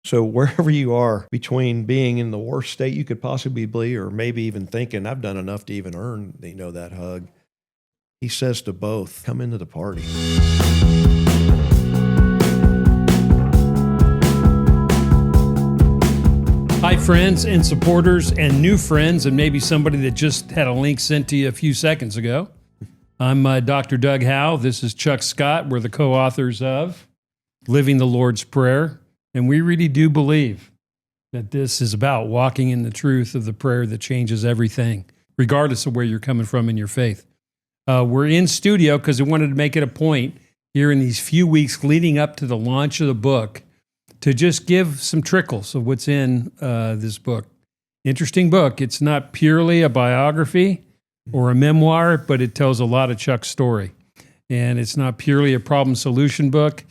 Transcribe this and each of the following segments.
So wherever you are between being in the worst state you could possibly be, or maybe even thinking, I've done enough to even earn, that hug, he says to both, come into the party. Hi, friends and supporters and new friends, and maybe somebody that just had a link sent to you a few seconds ago. I'm Dr. Doug Howe. This is Chuck Scott. We're the co-authors of Living the Lord's Prayer, and we really do believe that this is about walking in the truth of the prayer that changes everything, regardless of where you're coming from in your faith. We're in studio because we wanted to make it a point here in these few weeks leading up to the launch of the book to just give some trickles of what's in this book. Interesting book. It's not purely a biography or a memoir, but it tells a lot of Chuck's story. And it's not purely a problem-solution book,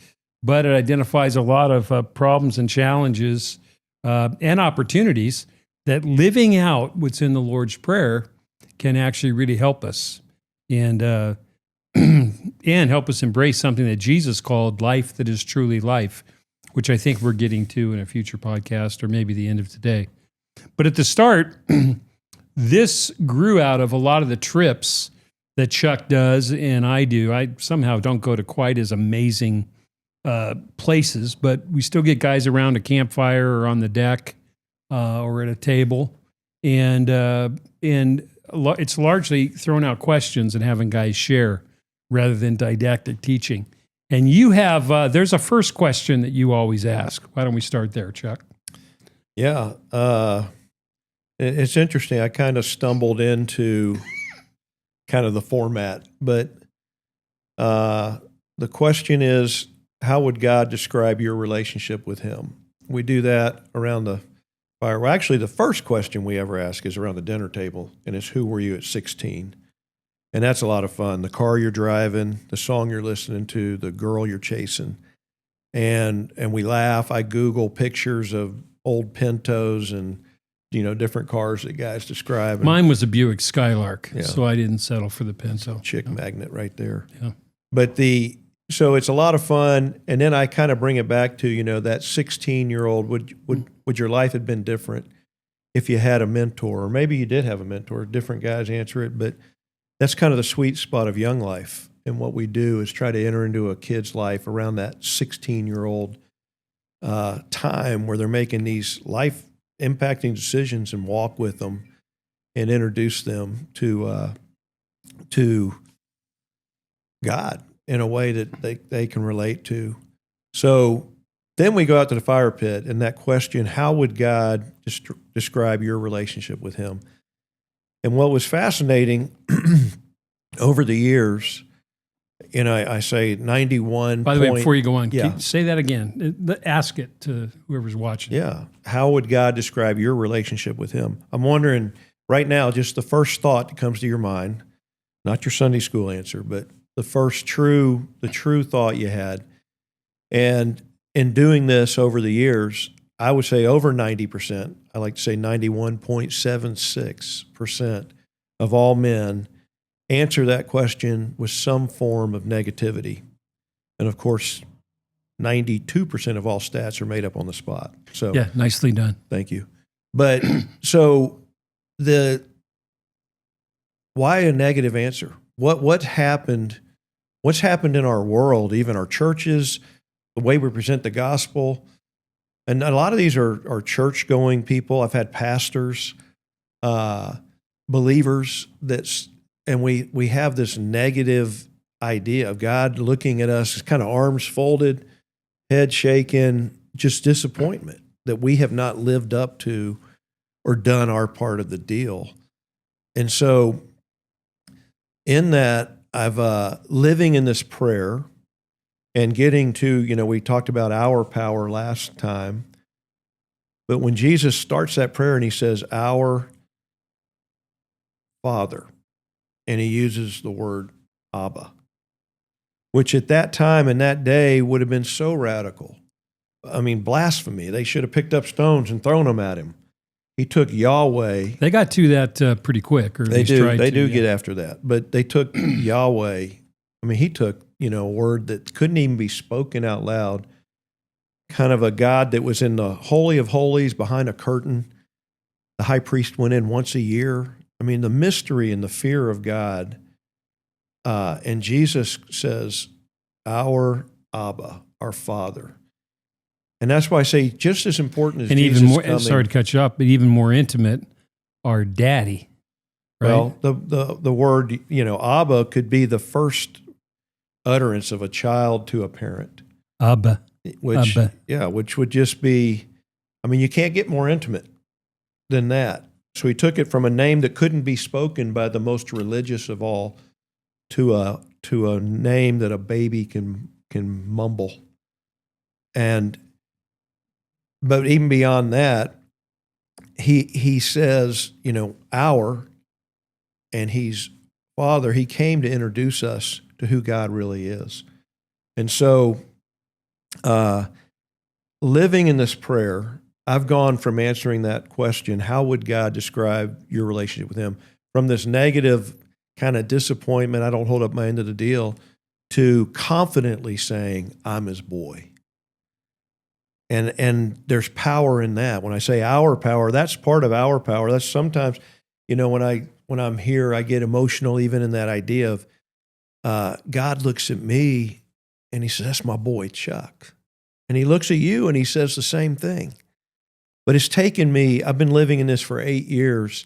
but it identifies a lot of problems and challenges and opportunities that living out what's in the Lord's Prayer can actually really help us and help us embrace something that Jesus called life that is truly life, which I think we're getting to in a future podcast or maybe the end of today. But at the start, this grew out of a lot of the trips that Chuck does and I do. I somehow don't go to quite as amazing places, but we still get guys around a campfire or on the deck or at a table. And it's largely throwing out questions and having guys share rather than didactic teaching. And you have, there's a first question that you always ask. Why don't we start there, Chuck? Yeah. It's interesting. I kind of stumbled into kind of the format, but the question is, how would God describe your relationship with him? We do that around the fire. Well, actually, the first question we ever ask is around the dinner table, and it's, who were you at 16? And that's a lot of fun. The car you're driving, the song you're listening to, the girl you're chasing. And we laugh. I Google pictures of old Pintos and, different cars that guys describe. And mine was a Buick Skylark, so I didn't settle for the Pinto. Chick magnet right there. Yeah. But so it's a lot of fun. And then I kind of bring it back to, that 16-year-old, would your life have been different if you had a mentor? Or maybe you did have a mentor. Different guys answer it, but that's kind of the sweet spot of young life. And what we do is try to enter into a kid's life around that 16-year-old time where they're making these life-impacting decisions and walk with them and introduce them to God in a way that they can relate to. So then we go out to the fire pit, and that question, how would God describe your relationship with him? And what was fascinating over the years, I say 91. By the way, before you go on, say that again. Ask it to whoever's watching. Yeah. How would God describe your relationship with him? I'm wondering right now, just the first thought that comes to your mind, not your Sunday school answer, but the true thought you had. And in doing this over the years, I would say over 90%, I like to say 91.76% of all men answer that question with some form of negativity. And of course, 92% of all stats are made up on the spot. So yeah, nicely done. Thank you. But so why a negative answer? What happened? What's happened in our world, even our churches, the way we present the gospel? And a lot of these are church-going people. I've had pastors, believers, and we have this negative idea of God looking at us as kind of arms folded, head shaking, just disappointment that we have not lived up to or done our part of the deal. And so in that, I've living in this prayer and getting to, we talked about our power last time, but when Jesus starts that prayer and he says, our Father, and he uses the word Abba, which at that time and that day would have been so radical. I mean, blasphemy. They should have picked up stones and thrown them at him. He took Yahweh. They got to that pretty quick. Or they do. They do get after that. But they took Yahweh. I mean, he took, a word that couldn't even be spoken out loud, kind of a God that was in the Holy of Holies behind a curtain. The high priest went in once a year. I mean, the mystery and the fear of God. And Jesus says, our Abba, our Father. And that's why I say just as important as And Jesus even more, coming. sorry to cut you off, but even more intimate, our daddy. Right? Well, the word, Abba could be the first utterance of a child to a parent. Abba. Which, Abba. which would just be, I mean, you can't get more intimate than that. So he took it from a name that couldn't be spoken by the most religious of all to a name that a baby can mumble. But even beyond that, he says, our, and he's Father. He came to introduce us to who God really is. And so, living in this prayer, I've gone from answering that question, how would God describe your relationship with him, from this negative kind of disappointment, I don't hold up my end of the deal, to confidently saying, I'm his boy. And there's power in that. When I say our power, that's part of our power. That's sometimes, when I'm here, I get emotional even in that idea of God looks at me and he says, that's my boy, Chuck. And he looks at you and he says the same thing. But it's taken me, I've been living in this for 8 years,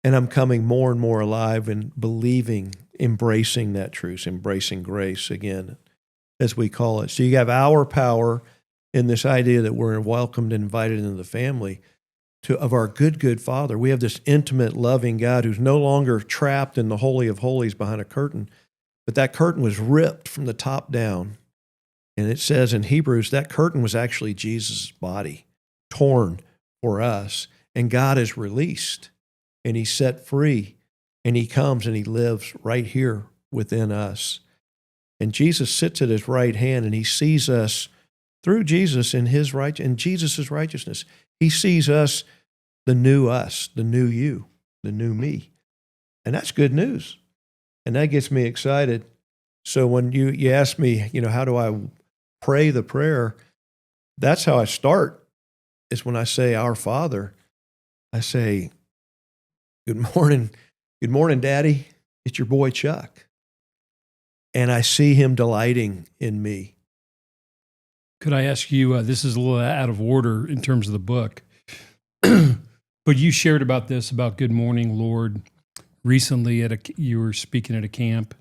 and I'm coming more and more alive and believing, embracing that truth, embracing grace again, as we call it. So you have our power in this idea that we're welcomed and invited into the family of our good Father. We have this intimate, loving God who's no longer trapped in the Holy of Holies behind a curtain, but that curtain was ripped from the top down. And it says in Hebrews, that curtain was actually Jesus' body, torn for us. And God is released, and he's set free, and he comes and he lives right here within us. And Jesus sits at his right hand, and he sees us through Jesus in Jesus' righteousness. He sees us, the new you, the new me. And that's good news. And that gets me excited. So when you ask me, how do I pray the prayer, that's how I start, is when I say, Our Father, I say, good morning, Daddy, it's your boy Chuck. And I see him delighting in me. Could I ask you, this is a little out of order in terms of the book, but you shared about this, about Good Morning, Lord, recently you were speaking at a camp,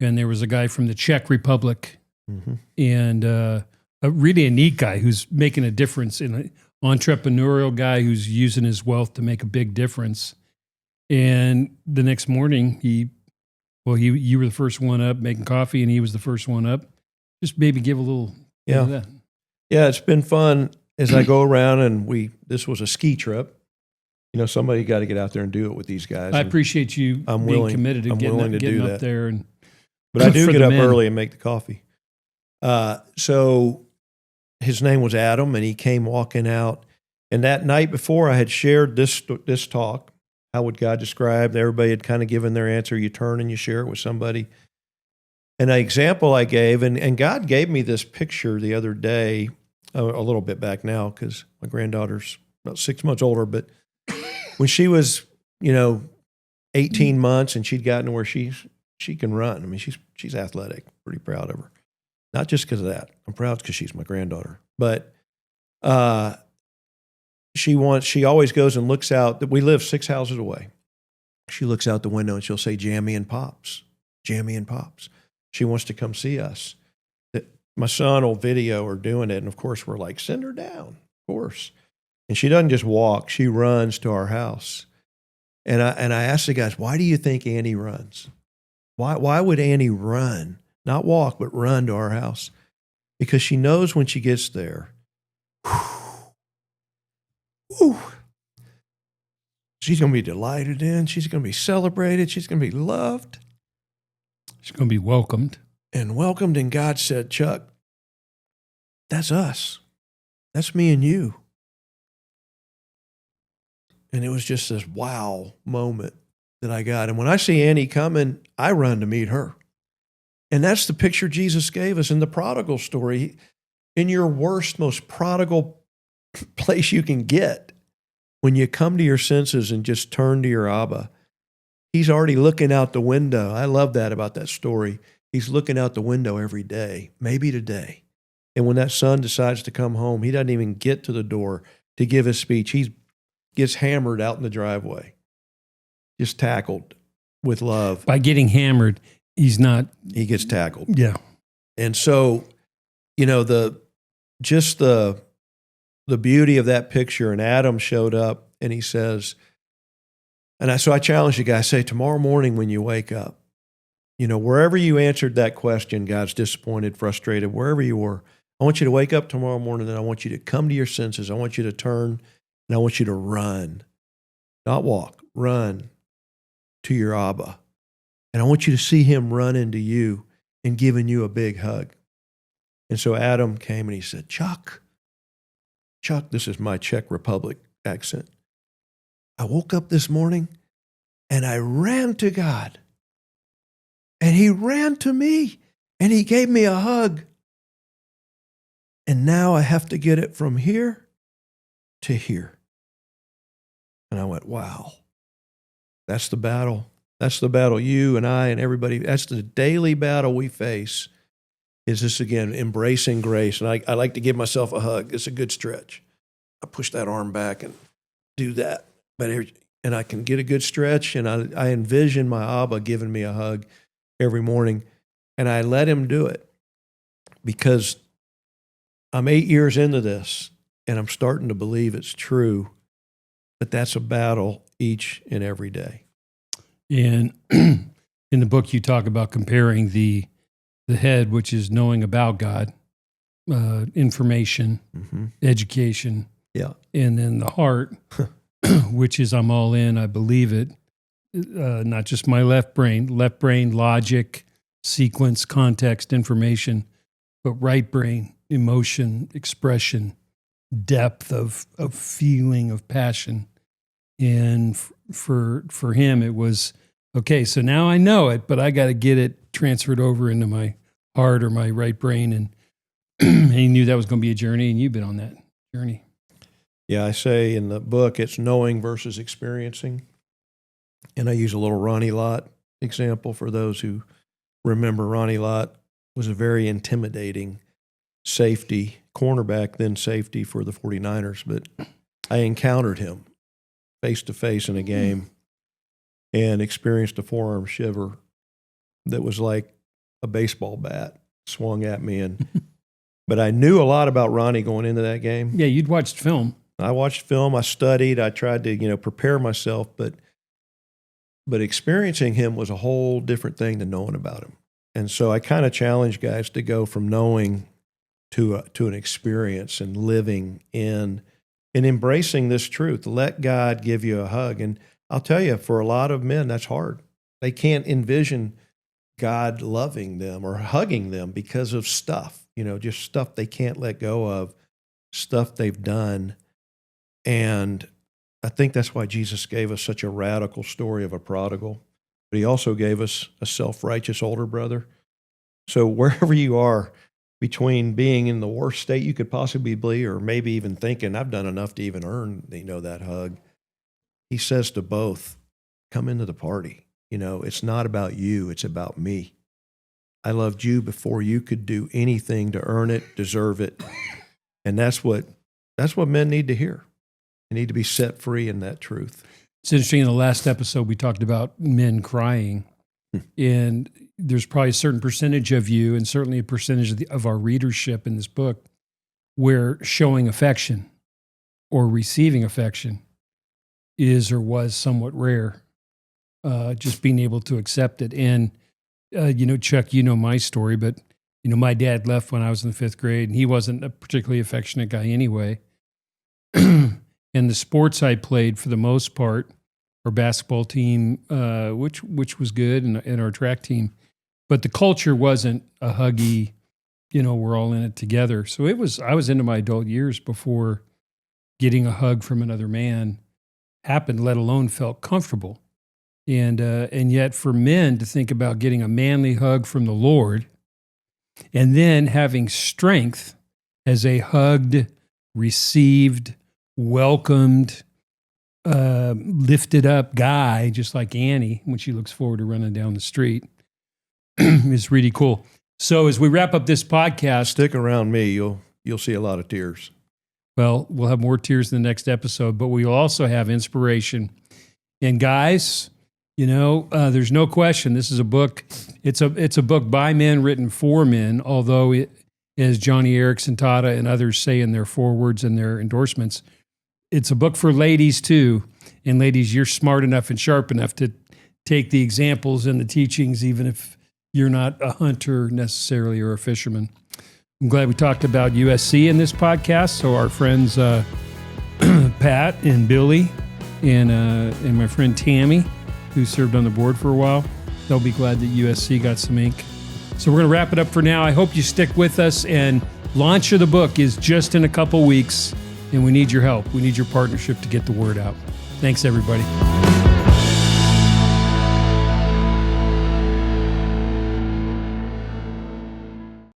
and there was a guy from the Czech Republic, and really a neat guy who's making a difference, in an entrepreneurial guy who's using his wealth to make a big difference. And the next morning, you were the first one up making coffee, and he was the first one up. Just maybe give a little of that. Yeah, it's been fun as I go around, and this was a ski trip. Somebody got to get out there and do it with these guys. I appreciate you being committed to getting up there. But I do get up early and make the coffee. So his name was Adam, and he came walking out. And that night before, I had shared this talk. How would God describe? Everybody had kind of given their answer. You turn and you share it with somebody. And an example I gave, and God gave me this picture the other day, a little bit back now, because my granddaughter's about 6 months older, but when she was, 18 months and she'd gotten to where she can run. I mean, she's athletic, pretty proud of her. Not just because of that. I'm proud because she's my granddaughter. But she always goes and looks out. We live 6 houses away. She looks out the window and she'll say, Jammy and Pops, Jammy and Pops. She wants to come see us. My son will video her doing it. And of course, we're like, send her down, of course. And she doesn't just walk, she runs to our house. And I asked the guys, why do you think Annie runs? Why would Annie run? Not walk, but run to our house? Because she knows when she gets there, she's going to be delighted in, she's going to be celebrated, she's going to be loved. She's going to be welcomed. And welcomed, and God said, Chuck, that's us. That's me and you. And it was just this wow moment that I got. And when I see Annie coming, I run to meet her. And that's the picture Jesus gave us in the prodigal story. in your worst, most prodigal place you can get, when you come to your senses and just turn to your Abba, he's already looking out the window. I love that about that story. He's looking out the window every day, maybe today. And when that son decides to come home, he doesn't even get to the door to give his speech. He gets hammered out in the driveway, just tackled with love. By getting hammered, he's not. He gets tackled. Yeah. And so, you know, the beauty of that picture, and Adam showed up and he says, so I challenge you guys, say tomorrow morning when you wake up, you know, wherever you answered that question, God's disappointed, frustrated, wherever you were, I want you to wake up tomorrow morning and I want you to come to your senses. I want you to turn and I want you to run, not walk, run to your Abba. And I want you to see him run into you and giving you a big hug. And so Adam came and he said, Chuck, this is my Czech Republic accent. I woke up this morning and I ran to God. And he ran to me and he gave me a hug. And now I have to get it from here to here. And I went, wow, that's the battle. That's the battle you and I and everybody, that's the daily battle we face, is this, again, embracing grace. And I like to give myself a hug. It's a good stretch. I push that arm back and do that. And I can get a good stretch, and I envision my Abba giving me a hug every morning, and I let him do it because I'm 8 years into this, and I'm starting to believe it's true, but that's a battle each and every day. And in the book, you talk about comparing the head, which is knowing about God, information, education, and then the heart, which is I'm all in, I believe it. Not just my left brain, logic, sequence, context, information, but right brain, emotion, expression, depth of feeling, of passion. And for him, it was, okay, so now I know it, but I got to get it transferred over into my heart or my right brain. And he knew that was going to be a journey, and you've been on that journey. Yeah, I say in the book, it's knowing versus experiencing. And I use a little Ronnie Lott example for those who remember. Ronnie Lott was a very intimidating safety, cornerback, then safety for the 49ers. But I encountered him face-to-face in a game and experienced a forearm shiver that was like a baseball bat swung at me. But I knew a lot about Ronnie going into that game. Yeah, you'd watched film. I watched film. I studied. I tried to, prepare myself. But experiencing him was a whole different thing than knowing about him. And so I kind of challenge guys to go from knowing to an experience and living in and embracing this truth. Let God give you a hug. And I'll tell you, for a lot of men, that's hard. They can't envision God loving them or hugging them because of stuff, just stuff they can't let go of, stuff they've done. And I think that's why Jesus gave us such a radical story of a prodigal, but he also gave us a self-righteous older brother. So wherever you are, between being in the worst state you could possibly be, or maybe even thinking, I've done enough to even earn, that hug, he says to both, come into the party. It's not about you, it's about me. I loved you before you could do anything to earn it, deserve it. And that's what men need to hear. They need to be set free in that truth. It's interesting, in the last episode, we talked about men crying. And there's probably a certain percentage of you, and certainly a percentage of our readership in this book, where showing affection or receiving affection is or was somewhat rare. Just being able to accept it. And, Chuck, my story, but, my dad left when I was in the 5th grade, and he wasn't a particularly affectionate guy anyway. And the sports I played, for the most part, our basketball team, which was good, and our track team, but the culture wasn't a huggy, we're all in it together. So I was into my adult years before getting a hug from another man happened, let alone felt comfortable. And yet for men to think about getting a manly hug from the Lord and then having strength as a hugged, received, welcomed, lifted up guy, just like Annie when she looks forward to running down the street, is really cool. So as we wrap up this podcast, Stick around me. You'll see a lot of tears. well, we'll have more tears in the next episode, but we'll also have inspiration. And guys, there's no question this is a book. It's a book by men, written for men, although it, as Johnny Erickson Tada and others say in their forewords and their endorsements, it's a book for ladies too. And ladies, you're smart enough and sharp enough to take the examples and the teachings, even if you're not a hunter necessarily or a fisherman. I'm glad we talked about USC in this podcast. So our friends Pat and Billy and my friend Tammy, who served on the board for a while, they'll be glad that USC got some ink. So we're going to wrap it up for now. I hope you stick with us. And launch of the book is just in a couple weeks, and we need your help. We need your partnership to get the word out. Thanks, everybody.